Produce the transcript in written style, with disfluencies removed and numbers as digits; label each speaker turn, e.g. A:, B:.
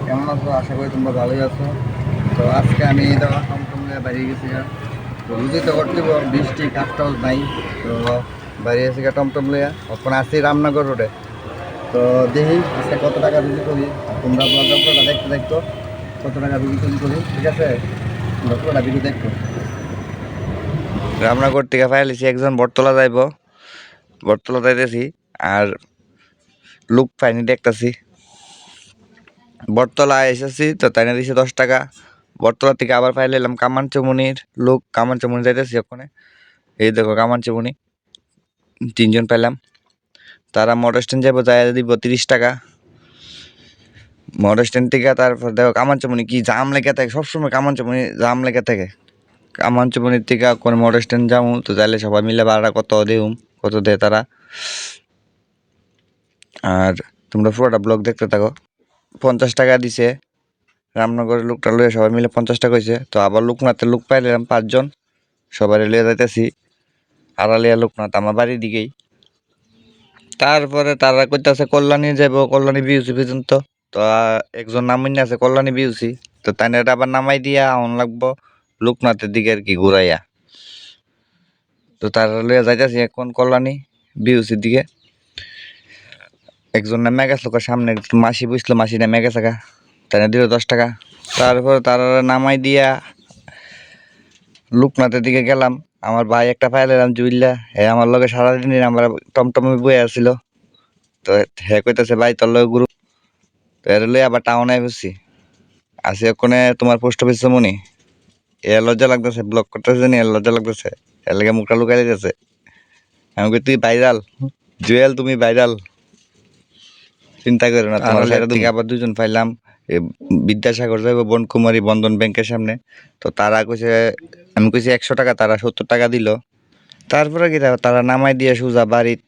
A: কেমন আছো? আশা করি তোমরা ভালোই আছো। তো আজকে আমি টমটম নিয়ে বাইরে গেছি। তো বুঝি তো করতে বৃষ্টি কাজটাও নাই। তো বাইরে গেছি টমটম লিয়া, এখন আসি রামনগর রোডে। তো দেখি আজকে কত টাকা রুজি করি। আর তোমরা ব্লগটা পুরোটা দেখতে দেখতো কত টাকা রুজি টুজি করি, ঠিক আছে? তোমরা পুরোটা ভিডিও দেখতো। রামনগর থেকে ফাইলেছি, একজন বটতলা যাইব, বটতলা যাইতেছি। আর লুক ফাইনি দেখতেছি, বটতলা এসেছি তো তাই না, দিছে 10 টাকা। বটতলা থেকে আবার ফাইল এলাম কামানচুমুনির লোক, কামানচুমুনি যাইতেছি ওখানে। এই দেখো কামানচুমুনি, 3জন পেলাম। তারা মোটর স্ট্যান্ড যাবো, যাই দিব 30 টাকা মোটর স্ট্যান্ড থেকে। তারপর দেখো কামানচুমুনি কি জাম লেগে থাকে, সবসময় কামানচুমুনি জাম লেগে থাকে। কামানচুমুনির থেকে কোনো মোটর স্ট্যান্ড যাবো, তো তাইলে সবাই মিলে ভাড়া কত দেউম, কত দেয় তারা। আর তোমরা পুরোটা ব্লগ দেখতে থাকো। 50 টাকা দিছে রামনগরের লোকটা লইয়া, সবাই মিলে 50 টাকা হয়েছে। তো আবার লোকনাথের লোক পাইলাম 5জন, সবাই লিয়ে যাইতেছি। আড়ালিয়া লোকনাথ আমার বাড়ির দিকেই। তারপরে তারা কইতাছে কল্যাণী যাব, কল্যাণী বিউসি পর্যন্ত। তো একজন নামাই আছে কল্যাণী বিউসি, তো তাই এটা আবার নামাই দিয়া আউন লাগবো লোকনাথের দিকে আর কি ঘুরাইয়া। তো তারা লইয়া যাইতেছি এখন কল্যাণী বিউসির দিকে। একজন নামে গেছিল সামনে, মাসি বুঝলো, মাসি নামে গেছে গা, তাই দিল 10 টাকা। তারপর তারা নামাই দিয়া লোকনাথের দিকে গেলাম। আমার ভাই একটা ফাইল এলাম জুইল্লা, আমার লগে সারাদিন আমরা টমটমে বয়ে আসছিল। তো হে কইতাছে ভাই তোর লগে গ্রুপ, তো এর লই আবার টাউনে বসছি। আসি ওখানে তোমার পোস্ট অফিস মনি, এ লজ্জা লাগতেছে, ব্লক করতেছে নি, এর লজ্জা লাগতেছে, এর লাগে মুখটা লুকাই দিতেছে। আমি কই তুই ভাইরাল জুয়েল, তুমি ভাইরাল, চিন্তা করো না তোমার সাইড থেকে। আবার 2জন পাইলাম, বিদ্যাসাগর যাইব বনকুমারী বন্ধন ব্যাংকের সামনে। তো তারা কইছে, আমি কইছি 100 টাকা, তারা 70 টাকা দিল। তারপরে কি তারা নামাই দিয়ে সোজা বাড়িত